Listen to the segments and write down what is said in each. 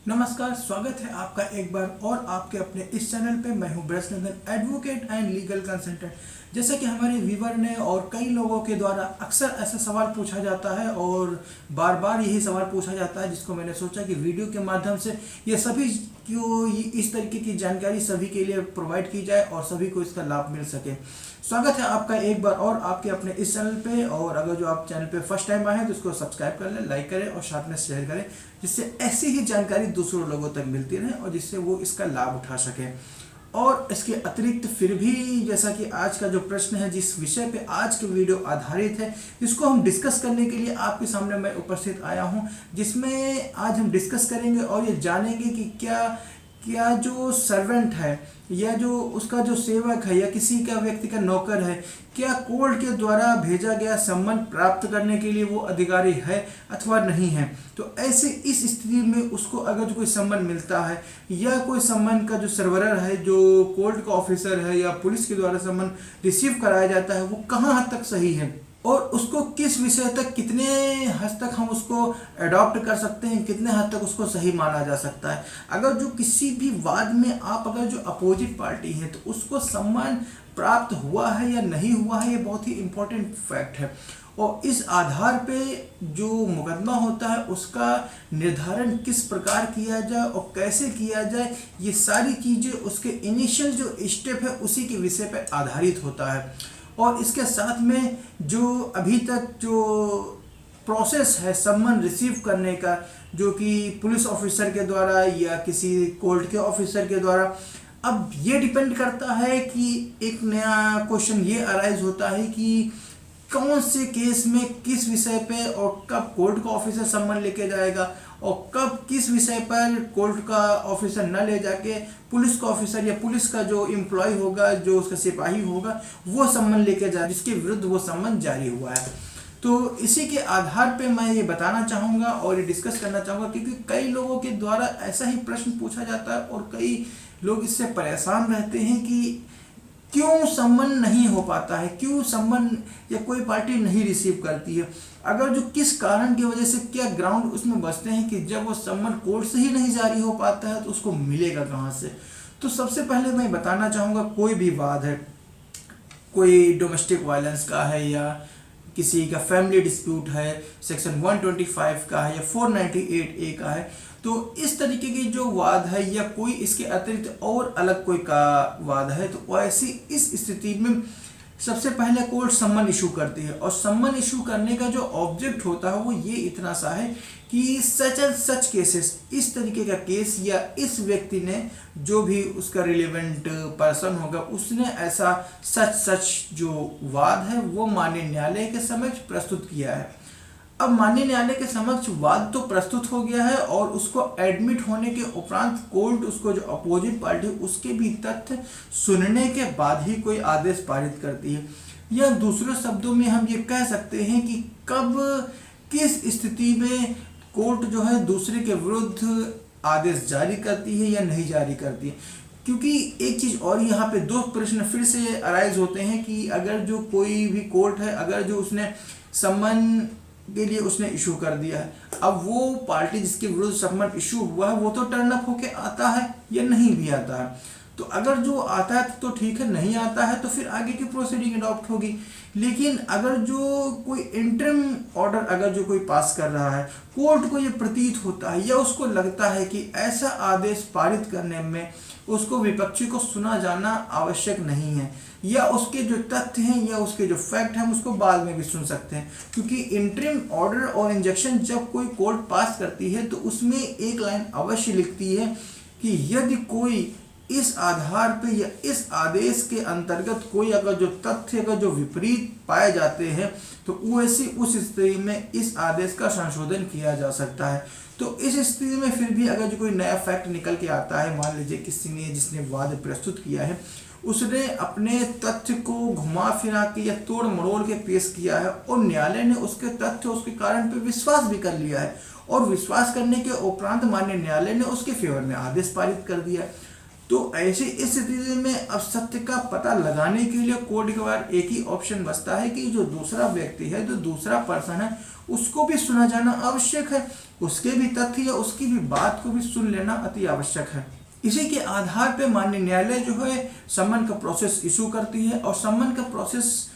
नमस्कार, स्वागत है आपका एक बार और आपके अपने इस चैनल पे। मैं हूं Brajnandan, advocate and legal consultant. जैसा कि हमारे व्यूवर ने और कई लोगों के द्वारा अक्सर ऐसा सवाल पूछा जाता है और बार बार यही सवाल पूछा जाता है, जिसको मैंने सोचा कि वीडियो के माध्यम से ये सभी क्यों इस तरीके की जानकारी सभी के लिए प्रोवाइड की जाए और सभी को इसका लाभ मिल सके। स्वागत है आपका एक बार और आपके अपने इस चैनल पे। और अगर जो आप चैनल पे फर्स्ट टाइम आए हैं तो इसको सब्सक्राइब कर लें, लाइक करें और साथ में शेयर करें, जिससे ऐसी ही जानकारी दूसरों लोगों तक मिलती रहे और जिससे वो इसका लाभ उठा सकें। और इसके अतिरिक्त फिर भी जैसा कि आज का जो प्रश्न है, जिस विषय पे आज की वीडियो आधारित है, जिसको हम डिस्कस करने के लिए आपके सामने मैं उपस्थित आया हूं, जिसमें आज हम डिस्कस करेंगे और ये जानेंगे कि क्या जो सर्वेंट है या जो उसका जो सेवक है या किसी का व्यक्ति का नौकर है, क्या कोर्ट के द्वारा भेजा गया सम्मन प्राप्त करने के लिए वो अधिकारी है अथवा नहीं है। तो ऐसे इस स्थिति में उसको अगर जो कोई सम्मन मिलता है या कोई सम्मन का जो सर्वरर है, जो कोर्ट का ऑफिसर है या पुलिस के द्वारा सम्मन रिसीव कराया जाता है, वो कहाँ हद तक सही है और उसको किस विषय तक, कितने हद तक हम उसको अडॉप्ट कर सकते हैं, कितने हद तक उसको सही माना जा सकता है। अगर जो किसी भी वाद में आप अगर जो अपोजिट पार्टी है तो उसको सम्मान प्राप्त हुआ है या नहीं हुआ है, ये बहुत ही इम्पोर्टेंट फैक्ट है। और इस आधार पे जो मुकदमा होता है उसका निर्धारण किस प्रकार किया जाए और कैसे किया जाए, ये सारी चीज़ें उसके इनिशियल जो स्टेप है उसी के विषय पर आधारित होता है। और इसके साथ में जो अभी तक जो प्रोसेस है सम्मन रिसीव करने का, जो कि पुलिस ऑफिसर के द्वारा या किसी कोर्ट के ऑफिसर के द्वारा, अब ये डिपेंड करता है कि एक नया क्वेश्चन ये अराइज होता है कि कौन से केस में किस विषय पे और कब कोर्ट का ऑफिसर सम्मन लेके जाएगा और कब किस विषय पर कोर्ट का ऑफिसर न ले जाके पुलिस का ऑफिसर या पुलिस का जो एम्प्लॉय होगा, जो उसका सिपाही होगा, वो सम्मन लेके जाए जिसके विरुद्ध वो सम्मन जारी हुआ है। तो इसी के आधार पे मैं ये बताना चाहूँगा और ये डिस्कस करना चाहूँगा, क्योंकि कई लोगों के द्वारा ऐसा ही प्रश्न पूछा जाता है और कई लोग इससे परेशान रहते हैं कि क्यों सम्मन नहीं हो पाता है, क्यों सम्मन या कोई पार्टी नहीं रिसीव करती है। अगर जो किस कारण की वजह से, क्या ग्राउंड उसमें बचते हैं कि जब वो सम्मन कोर्ट से ही नहीं जारी हो पाता है तो उसको मिलेगा कहाँ से। तो सबसे पहले मैं बताना चाहूँगा, कोई भी वाद है, कोई डोमेस्टिक वायलेंस का है या किसी का फैमिली डिस्प्यूट है, सेक्शन 125 का है या 498A का है, तो इस तरीके की जो वाद है या कोई इसके अतिरिक्त और अलग कोई का वाद है, तो ऐसी इस स्थिति में सबसे पहले कोर्ट सम्मन इशू करती है। और सम्मन इशू करने का जो ऑब्जेक्ट होता है वो ये इतना सा है कि सच एंड सच केसेस, इस तरीके का केस या इस व्यक्ति ने, जो भी उसका रिलेवेंट पर्सन होगा, उसने ऐसा सच जो वाद है वो माननीय न्यायालय के समक्ष प्रस्तुत किया है। अब माननीय न्यायालय के समक्ष वाद तो प्रस्तुत हो गया है और उसको एडमिट होने के उपरांत कोर्ट उसको, जो अपोजिट पार्टी, उसके भी तथ्य सुनने के बाद ही कोई आदेश पारित करती है। या दूसरे शब्दों में हम ये कह सकते हैं कि कब किस स्थिति में कोर्ट जो है दूसरे के विरुद्ध आदेश जारी करती है या नहीं जारी करती है। क्योंकि एक चीज़ और, यहाँ पे दो प्रश्न फिर से अराइज होते हैं कि अगर जो कोई भी कोर्ट है, अगर जो उसने सम्मन के लिए उसने इशू कर दिया है, अब वो पार्टी जिसके विरुद्ध सम्मन इशू हुआ है वो तो टर्न अप होके आता है या नहीं भी आता है। तो अगर जो आता है तो ठीक है, नहीं आता है तो फिर आगे की प्रोसीडिंग अडॉप्ट होगी। लेकिन अगर जो कोई इंटरिम ऑर्डर अगर जो कोई पास कर रहा है, कोर्ट को ये प्रतीत होता है या उसको लगता है कि ऐसा आदेश पारित करने में उसको विपक्षी को सुना जाना आवश्यक नहीं है, या उसके जो तथ्य हैं या उसके जो फैक्ट हैं हम उसको बाद में भी सुन सकते हैं। क्योंकि इंटरिम ऑर्डर और इंजंक्शन जब कोई कोर्ट पास करती है तो उसमें एक लाइन अवश्य लिखती है कि यदि कोई इस आधार पे या इस आदेश के अंतर्गत कोई अगर जो तथ्य अगर जो विपरीत पाए जाते हैं तो वैसी उस स्थिति में इस आदेश का संशोधन किया जा सकता है। तो इस स्थिति में फिर भी अगर जो कोई नया फैक्ट निकल के आता है, मान लीजिए किसी ने, जिसने वाद प्रस्तुत किया है, उसने अपने तथ्य को घुमा फिरा के या तोड़ मरोड़ के पेश किया है और न्यायालय ने उसके तथ्य, उसके कारण पे विश्वास भी कर लिया है और विश्वास करने के उपरांत माननीय न्यायालय ने उसके फेवर में आदेश पारित कर दिया है। तो ऐसी स्थिति में अब सत्य का पता लगाने के लिए कोर्ट के बाहर एक ही ऑप्शन बचता है कि जो दूसरा व्यक्ति है, जो दूसरा पर्सन है, उसको भी सुना जाना आवश्यक है, उसके भी तथ्य या उसकी भी बात को भी सुन लेना अति आवश्यक है। इसी के आधार पे माननीय न्यायालय जो है सम्मन का प्रोसेस इशू करती है। और सम्मन का प्रोसेस,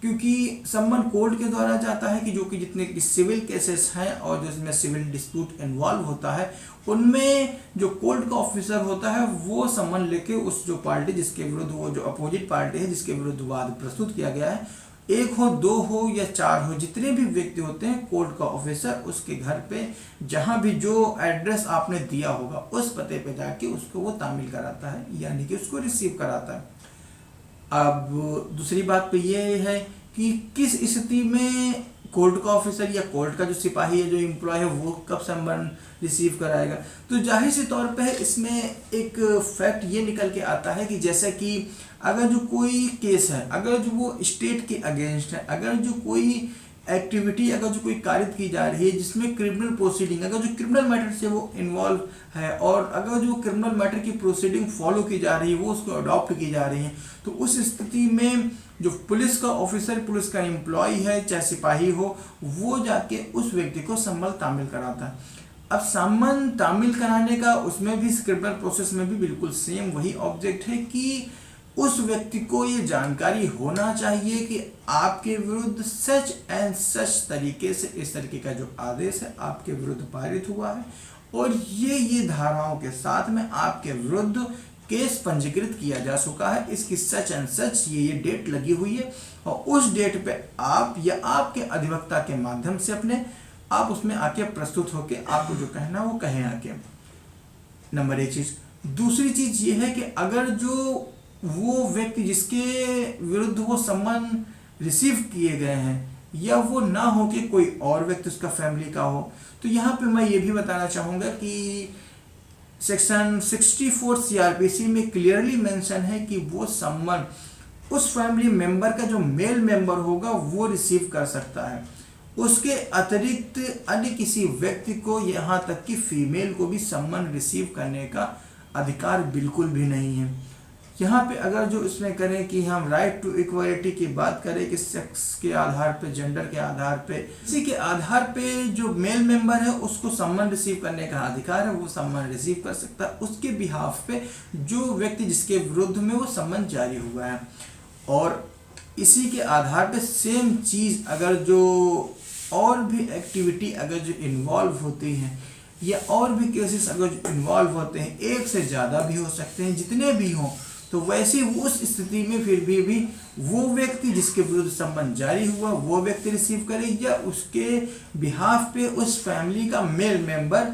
क्योंकि सम्मन कोर्ट के द्वारा जाता है कि जो कि जितने की सिविल केसेस हैं और जिसमें सिविल डिस्प्यूट इन्वॉल्व होता है, उनमें जो कोर्ट का ऑफिसर होता है वो सम्मन लेके उस जो पार्टी जिसके विरुद्ध, वो जो अपोजिट पार्टी है जिसके विरुद्ध वाद प्रस्तुत किया गया है, एक हो, दो हो या चार हो, जितने भी व्यक्ति होते हैं, कोर्ट का ऑफिसर उसके घर पे जहां भी जो एड्रेस आपने दिया होगा उस पते पे जाके उसको वो तामील कराता है, यानी कि उसको रिसीव कराता है। अब दूसरी बात पे ये है कि किस स्थिति में कोर्ट का ऑफिसर या कोर्ट का जो सिपाही है, जो एम्प्लॉय है, वो कब सम्मन रिसीव कराएगा। तो जाहिर सी तौर पे इसमें एक फैक्ट ये निकल के आता है कि जैसे कि अगर जो कोई केस है, अगर जो वो स्टेट के अगेंस्ट है, अगर जो कोई एक्टिविटी, अगर जो कोई कार्य की जा रही है जिसमें क्रिमिनल प्रोसीडिंग, अगर जो क्रिमिनल मैटर से वो इन्वॉल्व है और अगर जो क्रिमिनल मैटर की प्रोसीडिंग फॉलो की जा रही है, वो उसको अडॉप्ट की जा रही है, तो उस स्थिति में जो पुलिस का ऑफिसर, पुलिस का एम्प्लॉय है, चाहे सिपाही हो, वो जाके उस व्यक्ति को सम्मन तामील कराता है। अब सम्मन तामील कराने का उसमें भी क्रिमिनल प्रोसेस में भी बिल्कुल सेम वही ऑब्जेक्ट है कि उस व्यक्ति को ये जानकारी होना चाहिए कि आपके विरुद्ध सच एंड सच तरीके से इस तरीके का जो आदेश है आपके विरुद्ध पारित हुआ है और ये धाराओं के साथ में आपके विरुद्ध केस पंजीकृत किया जा चुका है, इसकी सच एंड सच ये डेट लगी हुई है और उस डेट पे आप या आपके अधिवक्ता के माध्यम से अपने आप उसमें आके प्रस्तुत होके आपको जो कहना वो कहें आके। नंबर एक चीज। दूसरी चीज ये है कि अगर जो वो व्यक्ति जिसके विरुद्ध वो सम्मन रिसीव किए गए हैं या वो ना हो कि कोई और व्यक्ति उसका फैमिली का हो, तो यहाँ पे मैं ये भी बताना चाहूँगा कि सेक्शन 64 सीआरपीसी में क्लियरली मेंशन है कि वो सम्मन उस फैमिली मेंबर का जो मेल मेंबर होगा वो रिसीव कर सकता है, उसके अतिरिक्त अन्य किसी व्यक्ति को, यहाँ तक कि फीमेल को भी सम्मन रिसीव करने का अधिकार बिल्कुल भी नहीं है। यहाँ पे अगर जो इसमें करें कि हम राइट टू इक्वालिटी की बात करें कि सेक्स के आधार पे, जेंडर के आधार पे, इसी के आधार पे जो मेल मेंबर है उसको सम्मन रिसीव करने का अधिकार है, वो सम्मन रिसीव कर सकता है उसके बिहाफ पे जो व्यक्ति जिसके विरुद्ध में वो सम्मन जारी हुआ है। और इसी के आधार पे सेम चीज़ अगर जो और भी एक्टिविटी अगर जो इन्वॉल्व होती हैं या और भी केसेस अगर जो इन्वॉल्व होते हैं, एक से ज़्यादा भी हो सकते हैं, जितने भी हों, तो वैसे उस स्थिति में फिर भी वो व्यक्ति जिसके विरुद्ध सम्मन जारी हुआ वो व्यक्ति रिसीव करे या उसके बिहाफ पे उस फैमिली का मेल मेंबर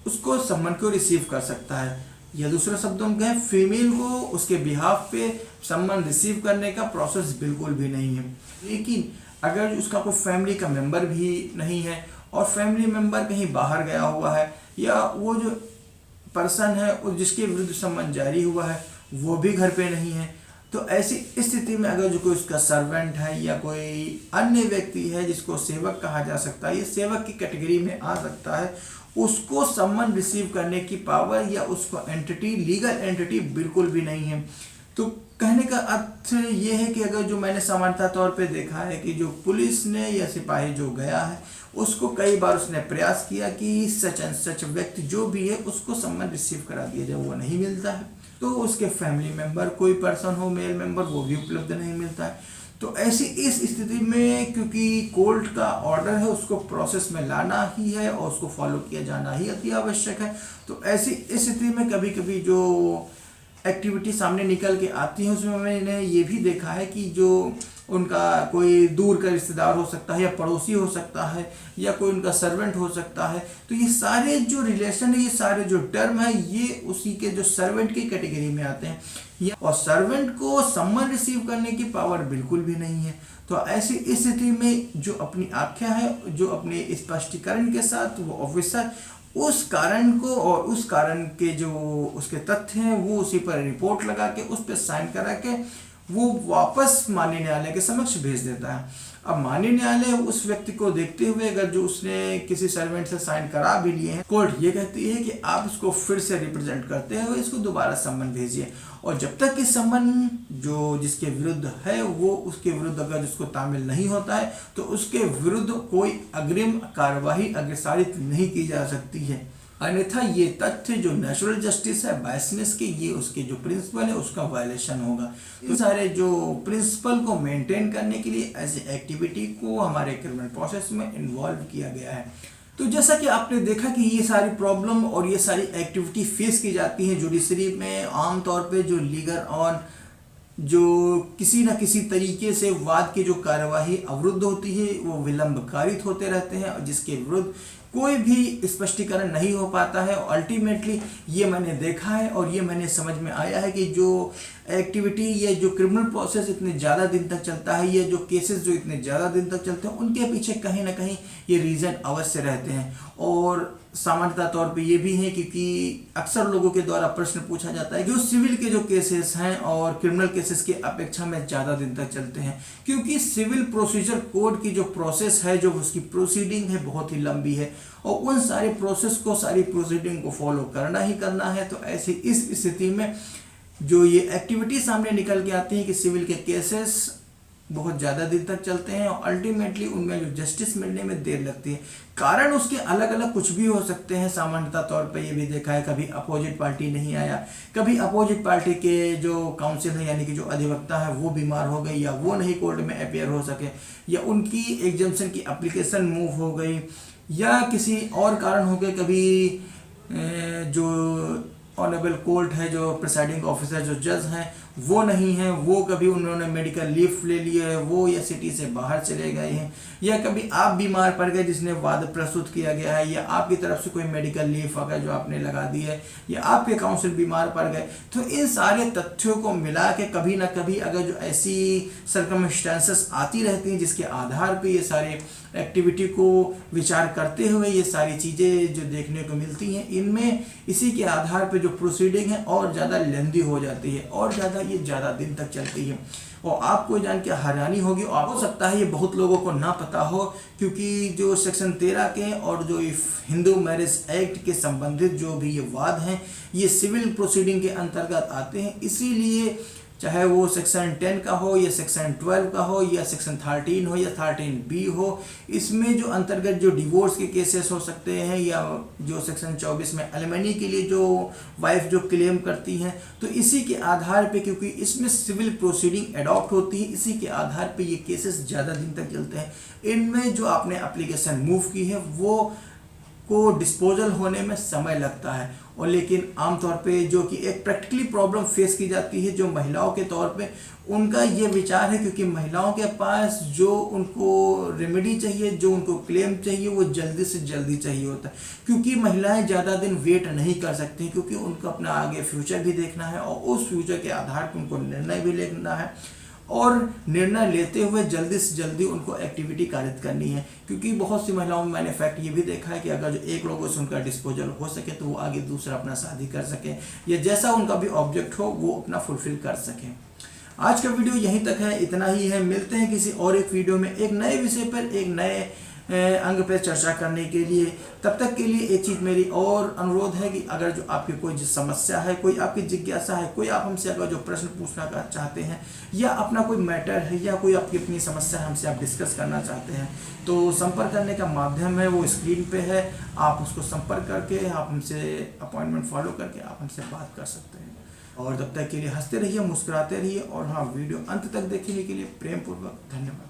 उसको सम्मन को रिसीव कर सकता है, या दूसरे शब्दों में कहें फीमेल को उसके बिहाफ पे सम्मन रिसीव करने का प्रोसेस बिल्कुल भी नहीं है। लेकिन अगर उसका कोई फैमिली का मेंबर भी नहीं है और फैमिली मेंबर कहीं बाहर गया हुआ है या वो जो पर्सन है जिसके विरुद्ध सम्मन जारी हुआ है वो भी घर पे नहीं है, तो ऐसी स्थिति में अगर जो कोई उसका सर्वेंट है या कोई अन्य व्यक्ति है जिसको सेवक कहा जा सकता है, ये सेवक की कैटेगरी में आ सकता है, उसको सम्मन रिसीव करने की पावर या उसको एंटिटी, लीगल एंटिटी बिल्कुल भी नहीं है। तो कहने का अर्थ ये है कि अगर जो मैंने सामान्यतः तौर पे देखा है कि जो पुलिस ने या सिपाही जो गया है उसको कई बार उसने प्रयास किया कि सच एंड सच व्यक्ति जो भी है उसको सम्मन रिसीव करा दिया जाए, वो नहीं मिलता है तो उसके फैमिली मेंबर कोई पर्सन हो मेल मेंबर वो भी उपलब्ध नहीं मिलता है। तो ऐसी इस स्थिति में क्योंकि कोर्ट का ऑर्डर है उसको प्रोसेस में लाना ही है और उसको फॉलो किया जाना ही अति आवश्यक है, तो ऐसी स्थिति में कभी कभी जो एक्टिविटी सामने निकल के आती है उसमें मैंने ये भी देखा है कि जो उनका कोई दूर का रिश्तेदार हो सकता है या पड़ोसी हो सकता है या कोई उनका सर्वेंट हो सकता है, तो ये सारे जो रिलेशन है, ये सारे जो टर्म है, ये उसी के जो सर्वेंट की कैटेगरी में आते हैं और सर्वेंट को सम्मन रिसीव करने की पावर बिल्कुल भी नहीं है। तो ऐसी स्थिति में जो अपनी आख्या है, जो अपने स्पष्टीकरण के साथ वो ऑफिसर उस कारण को और उस कारण के जो उसके तथ्य हैं वो उसी पर रिपोर्ट लगा के उस पर साइन करा के वो वापस माननीय न्यायालय के समक्ष भेज देता है। अब माननीय न्यायालय उस व्यक्ति को देखते हुए, अगर जो उसने किसी सर्वेंट से साइन करा भी लिए हैं, कोर्ट ये कहती है कि आप इसको फिर से रिप्रेजेंट करते हुए इसको दोबारा सम्मन भेजिए, और जब तक कि सम्मन जो जिसके विरुद्ध है वो उसके विरुद्ध अगर उसको तामील नहीं होता है तो उसके विरुद्ध कोई अग्रिम कार्यवाही अग्रसारित नहीं की जा सकती है। अन्यथा ये तथ्य जो नेचुरल जस्टिस है बायसनेस के, ये उसके जो प्रिंसिपल है उसका वायलेशन होगा। इन सारे जो प्रिंसिपल को मेंटेन करने के लिए ऐसी एक्टिविटी को हमारे क्रिमिनल प्रोसेस में इन्वॉल्व किया गया है। तो जैसा कि आपने देखा कि ये सारी प्रॉब्लम और ये सारी एक्टिविटी फेस की जाती है जुडिशरी में, आमतौर पे जो लीगल ऑन जो किसी न किसी तरीके से वाद की जो कार्यवाही अवरुद्ध होती है वो विलंब कारित होते रहते हैं, और जिसके विरुद्ध कोई भी स्पष्टीकरण नहीं हो पाता है। अल्टीमेटली ये मैंने देखा है और ये मैंने समझ में आया है कि जो एक्टिविटी, ये जो क्रिमिनल प्रोसेस इतने ज़्यादा दिन तक चलता है, ये जो केसेस जो इतने ज़्यादा दिन तक चलते हैं, उनके पीछे कहीं ना कहीं ये रीज़न अवश्य रहते हैं। और सामान्यतः तौर पे ये भी है क्योंकि अक्सर लोगों के द्वारा प्रश्न पूछा जाता है कि जो सिविल के जो केसेस हैं और क्रिमिनल केसेस की अपेक्षा में ज़्यादा दिन तक चलते हैं, क्योंकि सिविल प्रोसीजर कोड की जो प्रोसेस है, जो उसकी प्रोसीडिंग है, बहुत ही लंबी है, और उन सारे प्रोसेस को, सारी प्रोसीडिंग को फॉलो करना ही करना है। तो ऐसी इस स्थिति में जो ये एक्टिविटी सामने निकल के आती है कि सिविल के केसेस बहुत ज़्यादा दिन तक चलते हैं और अल्टीमेटली उनमें जो जस्टिस मिलने में देर लगती है। कारण उसके अलग अलग कुछ भी हो सकते हैं। सामान्यतः तौर पे ये भी देखा है, कभी अपोजिट पार्टी नहीं आया, कभी अपोजिट पार्टी के जो काउंसिल है यानी कि जो अधिवक्ता है वो बीमार हो गई, या वो नहीं कोर्ट में अपेयर हो सके, या उनकी एग्जम्पशन की एप्लीकेशन मूव हो गई, या किसी और कारण हो गए। कभी जो ऑनरेबल कोर्ट है, जो प्रिसाइडिंग ऑफिसर, जो जज हैं वो नहीं हैं, वो कभी उन्होंने मेडिकल लीव ले लिए है, वो या सिटी से बाहर चले गए हैं, या कभी आप बीमार पड़ गए जिसने वाद प्रस्तुत किया गया है, या आपकी तरफ से कोई मेडिकल लीव अगर जो आपने लगा दी है, या आपके काउंसिल बीमार पड़ गए। तो इन सारे तथ्यों को मिला के कभी ना कभी अगर जो ऐसी सर्कमस्टेंसेस आती रहती हैं जिसके आधार पर ये सारे एक्टिविटी को विचार करते हुए ये सारी चीज़ें जो देखने को मिलती हैं, इनमें इसी के आधार पे जो प्रोसीडिंग है और ज़्यादा लेंदी हो जाती है और ज़्यादा दिन तक चलती है। और आपको जान के हैरानी होगी, और हो सकता है ये बहुत लोगों को ना पता हो, क्योंकि जो सेक्शन 13 के और जो हिंदू मैरिज एक्ट के संबंधित जो भी ये वाद हैं ये सिविल प्रोसीडिंग के अंतर्गत आते हैं। इसीलिए चाहे वो सेक्शन 10 का हो या सेक्शन 12 का हो या सेक्शन 13 हो या 13B हो, इसमें जो अंतर्गत जो डिवोर्स के केसेस हो सकते हैं, या जो सेक्शन 24 में एलिमनी के लिए जो वाइफ जो क्लेम करती हैं, तो इसी के आधार पे, क्योंकि इसमें सिविल प्रोसीडिंग एडॉप्ट होती है, इसी के आधार पे ये केसेस ज़्यादा दिन तक चलते हैं। इनमें जो आपने एप्लीकेशन मूव की है वो को डिस्पोजल होने में समय लगता है, और लेकिन आमतौर पे जो कि एक प्रैक्टिकली प्रॉब्लम फेस की जाती है जो महिलाओं के तौर पे, उनका ये विचार है क्योंकि महिलाओं के पास जो उनको रेमेडी चाहिए, जो उनको क्लेम चाहिए, वो जल्दी से जल्दी चाहिए होता है, क्योंकि महिलाएं ज़्यादा दिन वेट नहीं कर सकती, क्योंकि उनको अपना आगे फ्यूचर भी देखना है और उस फ्यूचर के आधार पर उनको निर्णय भी लेना है, और निर्णय लेते हुए जल्दी से जल्दी उनको एक्टिविटी कारित करनी है। क्योंकि बहुत सी महिलाओं में मैंने फैक्ट ये भी देखा है कि अगर जो एक लोगों से उनका डिस्पोजल हो सके तो वो आगे दूसरा अपना शादी कर सके, या जैसा उनका भी ऑब्जेक्ट हो वो अपना फुलफिल कर सके। आज का वीडियो यहीं तक है, इतना ही है। मिलते हैं किसी और एक वीडियो में एक नए विषय पर, एक नए अंग पर चर्चा करने के लिए। तब तक के लिए एक चीज़ मेरी और अनुरोध है कि अगर जो आपकी कोई समस्या है, कोई आपकी जिज्ञासा है, कोई आप हमसे अगर जो प्रश्न पूछना चाहते हैं, या अपना कोई मैटर है, या कोई आपकी अपनी समस्या है हमसे आप डिस्कस करना चाहते हैं, तो संपर्क करने का माध्यम है वो स्क्रीन पे है। आप उसको संपर्क करके आप हमसे अपॉइंटमेंट फॉलो करके आप हमसे बात कर सकते हैं। और तब तक के लिए हंसते रहिए, मुस्कुराते रहिए, और हाँ, वीडियो अंत तक देखने के लिए प्रेम पूर्वक धन्यवाद।